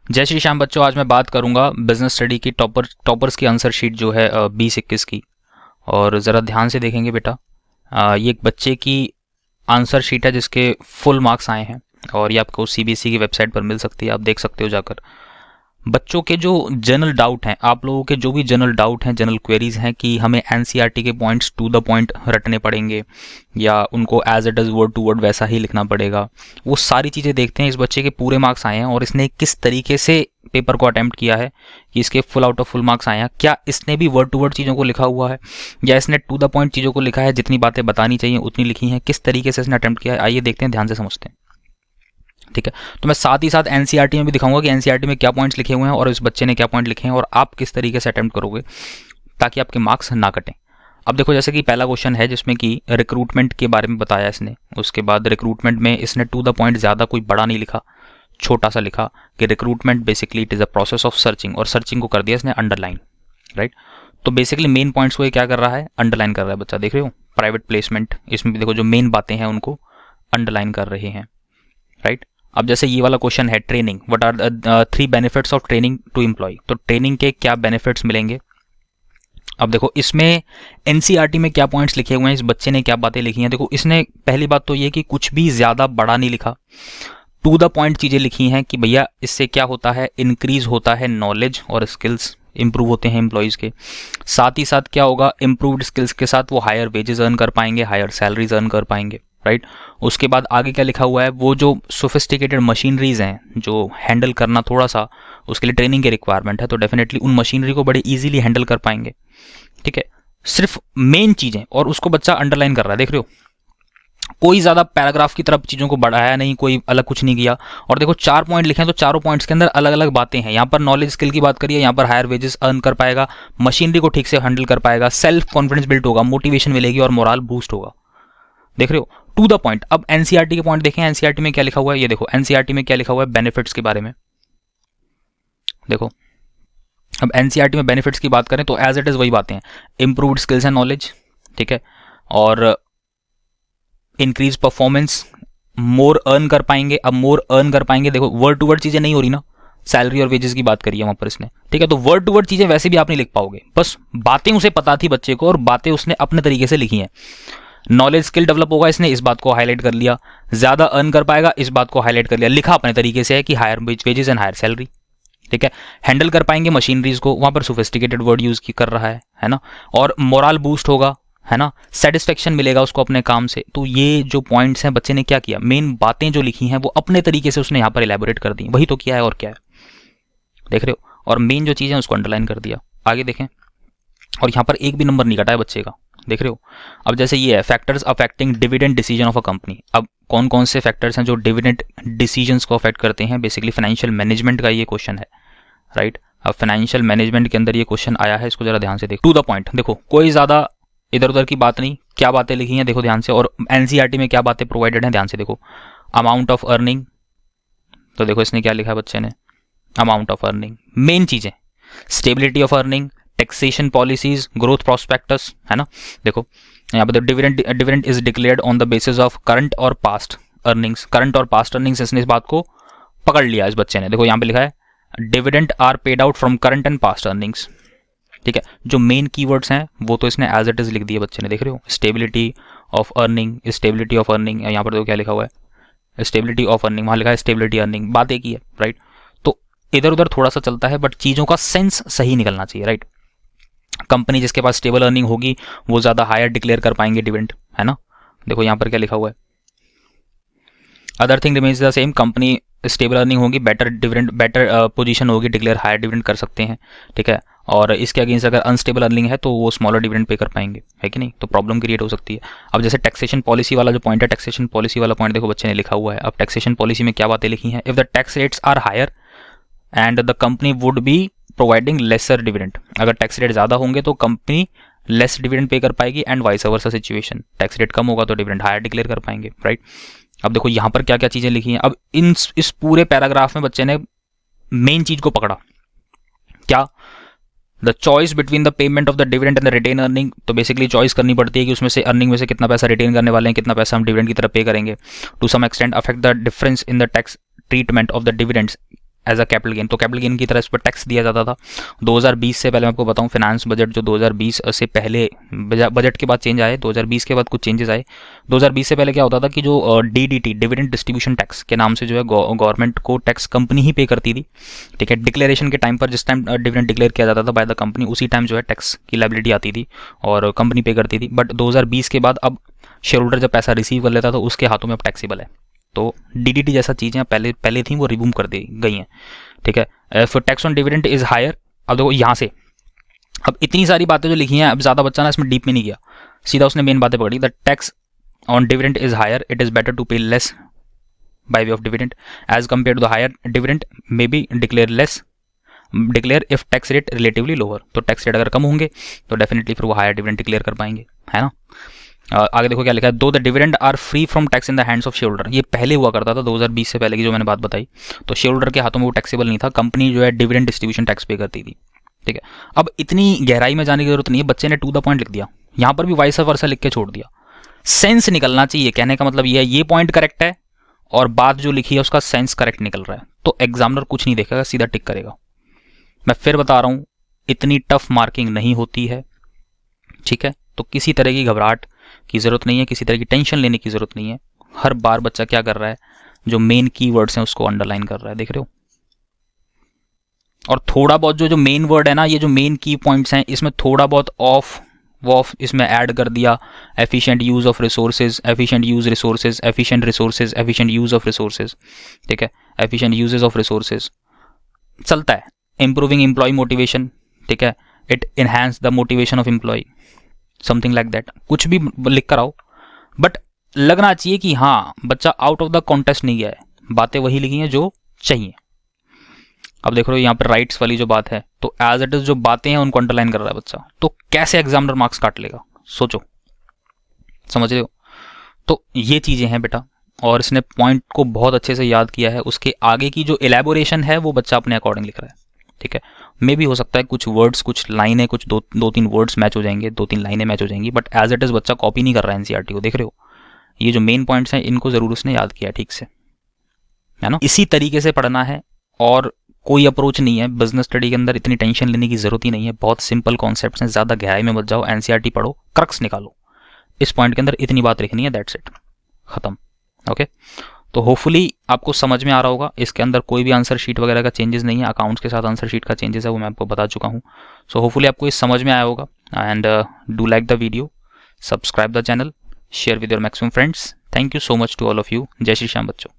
जय श्री श्याम बच्चों, आज मैं बात करूंगा बिजनेस स्टडी की टॉपर्स की आंसर शीट जो है 2021 की। और ज़रा ध्यान से देखेंगे बेटा, ये एक बच्चे की आंसर शीट है जिसके फुल मार्क्स आए हैं और ये आपको सीबीएसई की वेबसाइट पर मिल सकती है, आप देख सकते हो जाकर। बच्चों के जो जनरल डाउट हैं, आप लोगों के जो भी जनरल डाउट हैं, जनरल क्वेरीज हैं कि हमें एनसीईआरटी के पॉइंट्स टू द पॉइंट रटने पड़ेंगे या उनको as it is word to word वैसा ही लिखना पड़ेगा, वो सारी चीज़ें देखते हैं। इस बच्चे के पूरे मार्क्स आए हैं और इसने किस तरीके से पेपर को अटेम्प्ट किया है कि इसके full out of full marks आए हैं। क्या इसने भी वर्ड टू वर्ड चीज़ों को लिखा हुआ है या इसने टू द पॉइंट चीज़ों को लिखा है, जितनी बातें बतानी चाहिए उतनी लिखी हैं, किस तरीके से इसने अटेम्प्ट किया है, आइए देखते हैं, ध्यान से समझते हैं। ठीक है, तो मैं साथ ही साथ एनसीईआरटी में भी दिखाऊंगा कि एनसीईआरटी में क्या पॉइंट्स लिखे हुए हैं और इस बच्चे ने क्या पॉइंट लिखे हैं और आप किस तरीके से अटेम्प्ट करोगे ताकि आपके मार्क्स ना कटें। अब देखो, जैसे कि पहला क्वेश्चन है जिसमें कि रिक्रूटमेंट के बारे में बताया इसने। उसके बाद रिक्रूटमेंट में इसने टू द पॉइंट ज़्यादा कोई बड़ा नहीं लिखा, छोटा सा लिखा कि recruitment basically it is a process of searching, और सर्चिंग को कर दिया इसने अंडरलाइन। राइट, तो बेसिकली मेन पॉइंट्स को ये क्या कर रहा है, अंडरलाइन कर रहा है बच्चा। देख रहे हो, प्राइवेट प्लेसमेंट, इसमें भी देखो जो मेन बातें हैं उनको अंडरलाइन कर रहे हैं। राइट, अब जैसे ये वाला क्वेश्चन है training, what are the 3 benefits of training to employ, तो ट्रेनिंग के क्या बेनिफिट्स मिलेंगे। अब देखो इसमें एनसीईआरटी में क्या पॉइंट्स लिखे हुए हैं, इस बच्चे ने क्या बातें लिखी हैं। देखो इसने पहली बात तो ये कि कुछ भी ज़्यादा बड़ा नहीं लिखा, टू द पॉइंट चीज़ें लिखी हैं कि भैया इससे क्या होता है, इंक्रीज होता है नॉलेज और स्किल्स, इंप्रूव होते हैं एम्प्लॉयज़ के। साथ ही साथ क्या होगा, इंप्रूव्ड स्किल्स के साथ वो हायर वेजेस अर्न कर पाएंगे, हायर सैलरीज अर्न कर पाएंगे। राइट, उसके बाद आगे क्या लिखा हुआ है, वो जो सोफिस्टिकेटेड मशीनरीज हैं जो हैंडल करना थोड़ा सा उसके लिए ट्रेनिंग की रिक्वायरमेंट है, तो डेफिनेटली उन मशीनरी को बड़े इजीली हैंडल कर पाएंगे। ठीक है, सिर्फ मेन चीज़ें, और उसको बच्चा अंडरलाइन कर रहा है, देख रहे हो, कोई ज़्यादा पैराग्राफ की तरफ चीज़ों को बढ़ाया नहीं, कोई अलग कुछ नहीं किया। और देखो 4 पॉइंट लिखे हैं तो चारों पॉइंट्स के अंदर अलग अलग बातें हैं। यहाँ पर नॉलेज स्किल की बात करिए, यहाँ पर हायर वेजेस अर्न कर पाएगा, मशीनरी को ठीक से हैंडल कर पाएगा, सेल्फ कॉन्फिडेंस बिल्ड होगा, मोटिवेशन मिलेगी और मोरल बूस्ट होगा। देख रहे हो, टू द पॉइंट। अब एनसीईआरटी के पॉइंट देखें, एनसीईआरटी में क्या लिखा हुआ है, ये देखो एनसीईआरटी में क्या लिखा हुआ है बेनिफिट्स के बारे में। देखो अब एनसीईआरटी में बेनिफिट्स की बात करें तो एज इट इज वही बातें हैं, इंप्रूव्ड स्किल्स एंड नॉलेज, ठीक है, और इंक्रीज परफॉर्मेंस, मोर अर्न कर पाएंगे। अब मोर अर्न कर पाएंगे, देखो वर्ड टू वर्ड चीजें नहीं हो रही ना, सैलरी और वेजेस की बात करिए वहां पर इसने। ठीक है, तो वर्ड टू वर्ड चीजें वैसे भी आप नहीं लिख पाओगे, बस बातें उसे पता थी बच्चे को और बातें उसने अपने तरीके से लिखी हैं। नॉलेज स्किल डेवलप होगा, इसने इस बात को हाईलाइट कर लिया। ज्यादा अर्न कर पाएगा, इस बात को हाईलाइट कर लिया, लिखा अपने तरीके से है कि higher wages and higher salary. ठीक है, हैंडल कर पाएंगे मशीनरीज को, वहां पर सोफिस्टिकेटेड वर्ड यूज कर रहा है ना, और मोरल बूस्ट होगा, है ना, सेटिस्फेक्शन मिलेगा उसको अपने काम से। तो ये जो पॉइंट्स हैं बच्चे ने क्या किया, मेन बातें जो लिखी हैं वो अपने तरीके से उसने यहाँ पर इलेबोरेट कर दी, वही तो किया है और क्या है, देख रहे हो, और मेन जो चीज़ है उसको अंडरलाइन कर दिया। आगे देखें, और यहाँ पर एक भी नंबर नहीं कटा है बच्चे का, देख रहे हो। अब जैसे ये है factors affecting dividend decision of a company. अब कौन कौन से फैक्टर्स हैं जो डिविडेंड डिसीजंस को अफेक्ट करते हैं, बेसिकली फाइनेंशियल मैनेजमेंट का ये क्वेश्चन है। राइट, अब फाइनेंशियल मैनेजमेंट के अंदर ये क्वेश्चन आया है, इसको जरा ध्यान से देखो, टू द पॉइंट। देखो कोई ज़्यादा इधर उधर की बात नहीं, क्या बातें लिखी हैं देखो ध्यान से, और एनसीईआरटी में क्या बातें प्रोवाइडेड हैं ध्यान से देखो। अमाउंट ऑफ अर्निंग, तो देखो इसने क्या लिखा बच्चे ने, अमाउंट ऑफ अर्निंग, मेन चीज़ें, stability of earning, taxation policies, growth prospectus, है ना। देखो यहाँ पर dividend is declared on the basis of current और पास्ट अर्निंग्स, करंट और पास्ट अर्निंग्स, इसने इस बात को पकड़ लिया इस बच्चे ने। देखो यहाँ पे लिखा है dividend are paid out from current and past earnings. ठीक है, जो मेन कीवर्ड्स हैं वो तो इसने एज इट इज लिख दिए बच्चे ने, देख रहे हो, stability of earning, stability of earning, यहाँ पर देखो क्या लिखा हुआ है, स्टेबिलिटी ऑफ अर्निंग, वहाँ लिखा है स्टेबिलिटी अर्निंग, बात एक ही है। राइट, तो इधर उधर थोड़ा सा चलता है बट चीज़ों का सेंस सही निकलना चाहिए। राइट, कंपनी जिसके पास स्टेबल अर्निंग होगी वो ज़्यादा हायर डिक्लेयर कर पाएंगे डिविडेंड, है ना। देखो यहाँ पर क्या लिखा हुआ है, other thing remains the same, company stable earning होगी, बेटर डिविडेंड, बेटर पोजीशन होगी, डिक्लेयर हायर डिविडेंड कर सकते हैं। ठीक है, और इसके अगेंस्ट अगर अनस्टेबल अर्निंग है तो वो स्मॉलर डिविडेंड पे कर पाएंगे, है कि नहीं, तो प्रॉब्लम क्रिएट हो सकती है। अब जैसे टैक्सेशन पॉलिसी वाला जो पॉइंट है, टैक्सेशन पॉलिसी वाला पॉइंट देखो बच्चे ने लिखा हुआ है। अब टैक्सेशन पॉलिसी में क्या बातें लिखी हैं, if the tax rates are higher and the company would be providing lesser dividend, अगर टैक्स रेट ज़्यादा होंगे तो कंपनी लेस डिविडेंड पे कर पाएगी, and vice versa situation, tax rate कम होगा तो डिविडेंड हायर डिक्लेयर कर पाएंगे। राइट, अब देखो यहाँ पर क्या क्या चीज़ें लिखी हैं। अब इस पूरे पैराग्राफ में बच्चे ने मेन चीज़ को पकड़ा, क्या, the choice between the payment of the dividend and the retain earning, तो बेसिकली चॉइस करनी पड़ती है कि उसमें से अर्निंग में से कितना पैसा रिटेन करने वाले हैं, कितना पैसा हम डिविडेंड की तरफ पे करेंगे। To some extent affect the difference in the tax treatment of the dividends as a capital gain, तो कैपिटल गेन की तरह इस पर टैक्स दिया जाता था। 2020 से पहले मैं आपको बताऊं, फाइनेंस बजट जो 2020 से पहले, बजट के बाद चेंज आए, 2020 के बाद कुछ चेंजेस आए। 2020 से पहले क्या होता था कि जो डीडीटी, डिविडेंड डिस्ट्रीब्यूशन टैक्स के नाम से जो है गवर्नमेंट को टैक्स कंपनी ही पे करती थी, ठीक है। डिक्लेरेशन के टाइम पर, जिस टाइम डिविडेंड डिक्लेयर किया जाता था बाय द कंपनी, उसी टाइम जो है टैक्स की लायबिलिटी आती थी और कंपनी पे करती थी। बट 2020 के बाद अब शेयर होल्डर जब पैसा रिसीव कर लेता था उसके हाथों में अब टैक्सेबल है। तो डीडीटी जैसा चीज़ें पहले थी वो रिमूव कर दी गई हैं, ठीक है। If tax on dividend is higher, अब देखो यहाँ से, अब इतनी सारी बातें जो लिखी हैं, अब ज़्यादा बच्चा ना इसमें डीप में नहीं गया, सीधा उसने मेन बातें पकड़ी। The tax on dividend is higher, it is better to pay less by way of dividend as compared to the higher dividend may be declare if tax rate relatively lower। तो tax rate अगर कम होंगे तो definitely फिर वो higher dividend declare कर पाएंगे, है ना। आगे देखो क्या लिखा है, दो the dividend are free from tax in the hands of share holder. ये पहले हुआ करता था 2020 से पहले की जो मैंने बात बताई, तो शेयर होल्डर के हाथों में वो टैक्सेबल नहीं था, कंपनी जो है डिविडेंड डिस्ट्रीब्यूशन टैक्स पे करती थी, ठीक है। अब इतनी गहराई में जाने की जरूरत नहीं है, बच्चे ने टू द पॉइंट लिख दिया, यहाँ पर भी वाइस वर्सा लिख के छोड़ दिया। सेंस निकलना चाहिए, कहने का मतलब ये है, ये पॉइंट करेक्ट है और बात जो लिखी है उसका सेंस करेक्ट निकल रहा है, तो एग्जामिनर कुछ नहीं देखेगा, सीधा टिक करेगा। मैं फिर बता रहा हूं, इतनी टफ मार्किंग नहीं होती है, ठीक है। तो किसी तरह की घबराहट की जरूरत नहीं है, किसी तरह की टेंशन लेने की जरूरत नहीं है। हर बार बच्चा क्या कर रहा है, जो मेन कीवर्ड्स हैं उसको अंडरलाइन कर रहा है, देख रहे हो। और थोड़ा बहुत जो मेन वर्ड है ना, ये जो मेन की पॉइंट्स हैं, इसमें थोड़ा बहुत ऑफ वॉफ इसमें ऐड कर दिया, efficient use of resources, efficient use resources, efficient resources, efficient use of resources, ठीक है, एफिशिएंट यूजेज ऑफ रिसोर्सेज चलता है। इंप्रूविंग एम्प्लॉय मोटिवेशन, ठीक है, it enhance the motivation of employ, something like that, कुछ भी लिख कर आओ, बट लगना चाहिए कि हाँ बच्चा आउट ऑफ द कॉन्टेस्ट नहीं गया है, बातें वही लिखी हैं जो चाहिए। अब देख रहे हो यहाँ पर राइट्स वाली जो बात है, तो एज इट इज जो बातें हैं उनको अंडरलाइन कर रहा है बच्चा, तो कैसे एग्जामिनर मार्क्स काट लेगा, सोचो, समझ रहे हो। तो ये चीजें हैं बेटा, और इसने पॉइंट को बहुत अच्छे से याद किया है, उसके आगे की जो इलेबोरेशन है वो बच्चा अपने अकॉर्डिंग लिख रहा है, ठीक है। मे भी हो सकता है कुछ वर्ड्स, कुछ लाइनें, कुछ दो तीन वर्ड्स मैच हो जाएंगे, 2-3 लाइनें मैच हो जाएंगी, बट एज इट इज बच्चा कॉपी नहीं कर रहा है एनसीईआरटी को, देख रहे हो। ये जो मेन पॉइंट्स हैं इनको जरूर उसने याद किया ठीक से, है ना। इसी तरीके से पढ़ना है और कोई अप्रोच नहीं है बिजनेस स्टडी के अंदर, इतनी टेंशन लेने की जरूरत ही नहीं है, बहुत सिंपल कॉन्सेप्ट्स हैं, ज्यादा गहराई में मत जाओ, एनसीईआरटी पढ़ो, क्रक्स निकालो, इस पॉइंट के अंदर इतनी बात लिखनी है, दैट्स इट, खत्म, ओके। तो होपफुली आपको समझ में आ रहा होगा, इसके अंदर कोई भी आंसर शीट वगैरह का चेंजेस नहीं है, अकाउंट्स के साथ आंसर शीट का चेंजेस है वो मैं आपको बता चुका हूँ। सो होपफुली आपको ये समझ में आया होगा, and do like the video, subscribe the channel, share with your maximum friends. Thank you so much to all of you. जय श्री श्याम बच्चों।